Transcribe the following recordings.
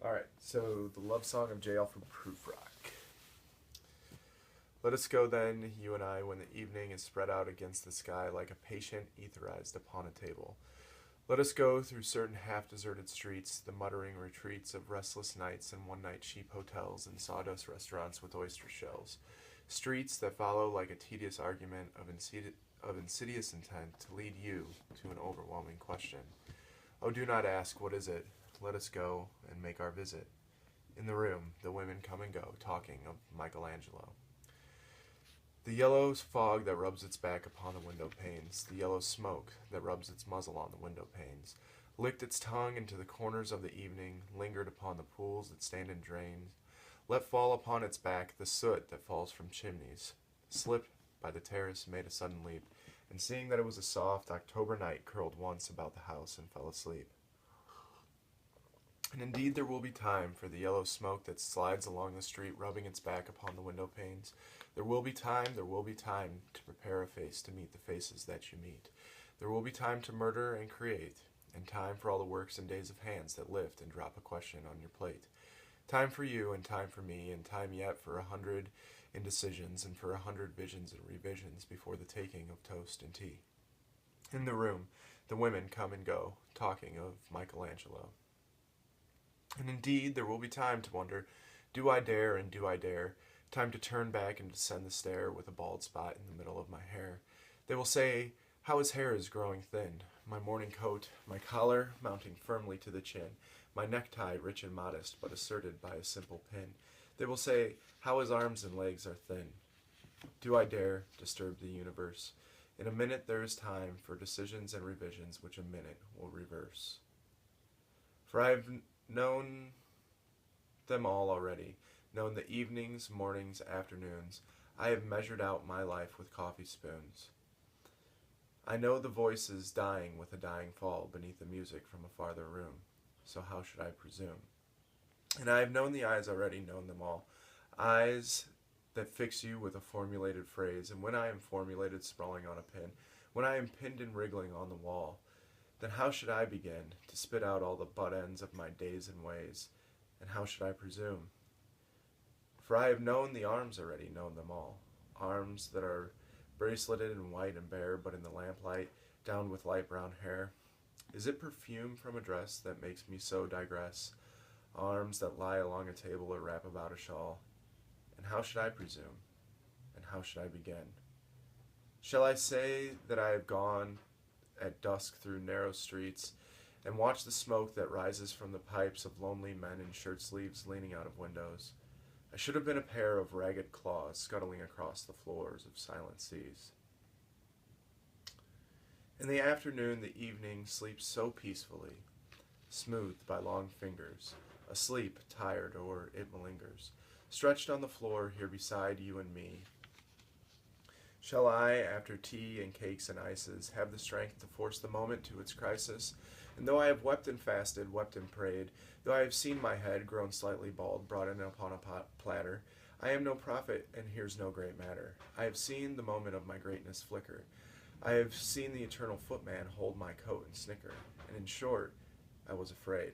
Alright, so the love song of J. Alfred Prufrock. Let us go then, you and I, when the evening is spread out against the sky like a patient etherized upon a table. Let us go through certain half-deserted streets, the muttering retreats of restless nights and one-night cheap hotels and sawdust restaurants with oyster shells. Streets that follow like a tedious argument of insidious intent to lead you to an overwhelming question. Oh, do not ask, what is it? Let us go and make our visit. In the room, the women come and go, talking of Michelangelo. The yellow fog that rubs its back upon the window panes, the yellow smoke that rubs its muzzle on the window panes, licked its tongue into the corners of the evening, lingered upon the pools that stand in drains, let fall upon its back the soot that falls from chimneys, slipped by the terrace, made a sudden leap, and seeing that it was a soft October night, curled once about the house and fell asleep. And indeed there will be time for the yellow smoke that slides along the street, rubbing its back upon the window panes. There will be time to prepare a face to meet the faces that you meet. There will be time to murder and create, and time for all the works and days of hands that lift and drop a question on your plate. Time for you, and time for me, and time yet for 100 indecisions, and for 100 visions and revisions before the taking of toast and tea. In the room, the women come and go, talking of Michelangelo. And indeed, there will be time to wonder, do I dare and do I dare? Time to turn back and descend the stair with a bald spot in the middle of my hair. They will say, how his hair is growing thin. My morning coat, my collar mounting firmly to the chin, my necktie rich and modest, but asserted by a simple pin. They will say, how his arms and legs are thin. Do I dare disturb the universe? In a minute there is time for decisions and revisions which a minute will reverse. For I have known them all already, known the evenings, mornings, afternoons. I have measured out my life with coffee spoons. I know the voices dying with a dying fall beneath the music from a farther room. So how should I presume? And I have known the eyes already, known them all. Eyes that fix you with a formulated phrase, and when I am formulated sprawling on a pin, when I am pinned and wriggling on the wall, then how should I begin to spit out all the butt ends of my days and ways? And how should I presume? For I have known the arms already, known them all. Arms that are braceleted and white and bare, but in the lamplight, down with light brown hair. Is it perfume from a dress that makes me so digress? Arms that lie along a table or wrap about a shawl. And how should I presume? And how should I begin? Shall I say that I have gone at dusk through narrow streets, and watch the smoke that rises from the pipes of lonely men in shirt sleeves leaning out of windows? I should have been a pair of ragged claws scuttling across the floors of silent seas. In the afternoon, the evening sleeps so peacefully, smoothed by long fingers, asleep, tired, or it malingers, stretched on the floor here beside you and me. Shall I, after tea and cakes and ices, have the strength to force the moment to its crisis? And though I have wept and fasted, wept and prayed, though I have seen my head, grown slightly bald, brought in upon a platter, I am no prophet, and here's no great matter. I have seen the moment of my greatness flicker. I have seen the eternal footman hold my coat and snicker. And in short, I was afraid.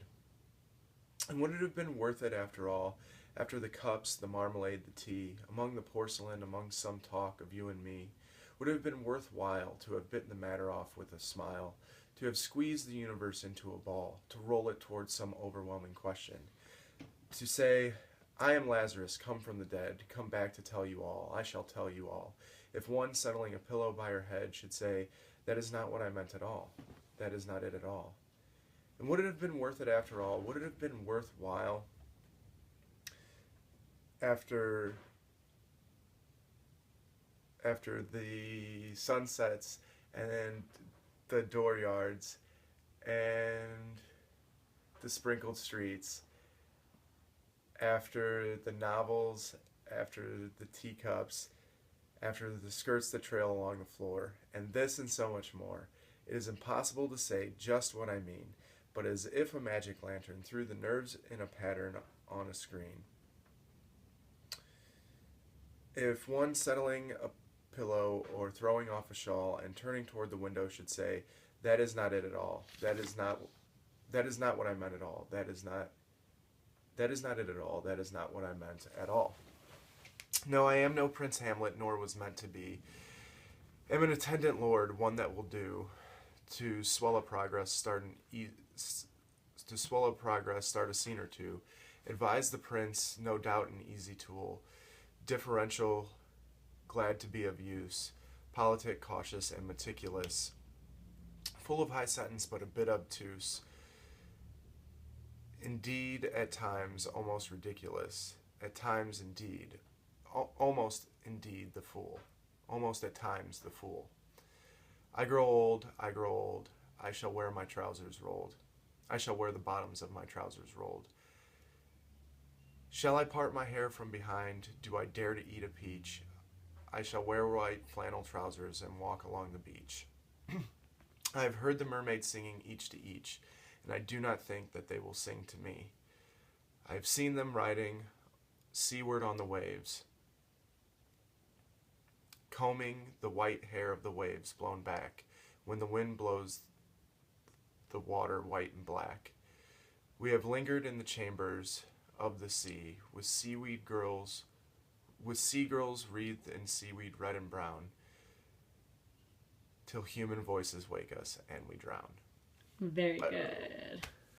And would it have been worth it after all? After the cups, the marmalade, the tea, among the porcelain, among some talk of you and me, would it have been worthwhile to have bitten the matter off with a smile, to have squeezed the universe into a ball, to roll it towards some overwhelming question, to say, I am Lazarus, come from the dead, come back to tell you all, I shall tell you all. If one settling a pillow by her head should say, that is not what I meant at all, that is not it at all. And would it have been worth it after all? Would it have been worthwhile after the sunsets and the dooryards and the sprinkled streets, after the novels, after the teacups, after the skirts that trail along the floor, and this and so much more? It is impossible to say just what I mean, but as if a magic lantern threw the nerves in a pattern on a screen. If one settling a pillow or throwing off a shawl and turning toward the window should say, that is not it at all, that is not what I meant at all, that is not That is not it at all. That is not what I meant at all. No, I am no Prince Hamlet, nor was meant to be. Am an attendant lord, one that will do. To swallow progress, start a scene or two. Advise the prince, no doubt an easy tool. Differential, glad to be of use. Politic, cautious, and meticulous. Full of high sentence, but a bit obtuse. Indeed, at times, almost ridiculous. At times, indeed. Almost, indeed, the fool. Almost at times, the fool. I grow old, I shall wear my trousers rolled. I shall wear the bottoms of my trousers rolled. Shall I part my hair from behind? Do I dare to eat a peach? I shall wear white flannel trousers and walk along the beach. I have heard the mermaids singing each to each, and I do not think that they will sing to me. I have seen them riding seaward on the waves, combing the white hair of the waves blown back when the wind blows the water white and black. We have lingered in the chambers of the sea with sea girls wreathed in seaweed red and brown, till human voices wake us and we drown. Very good.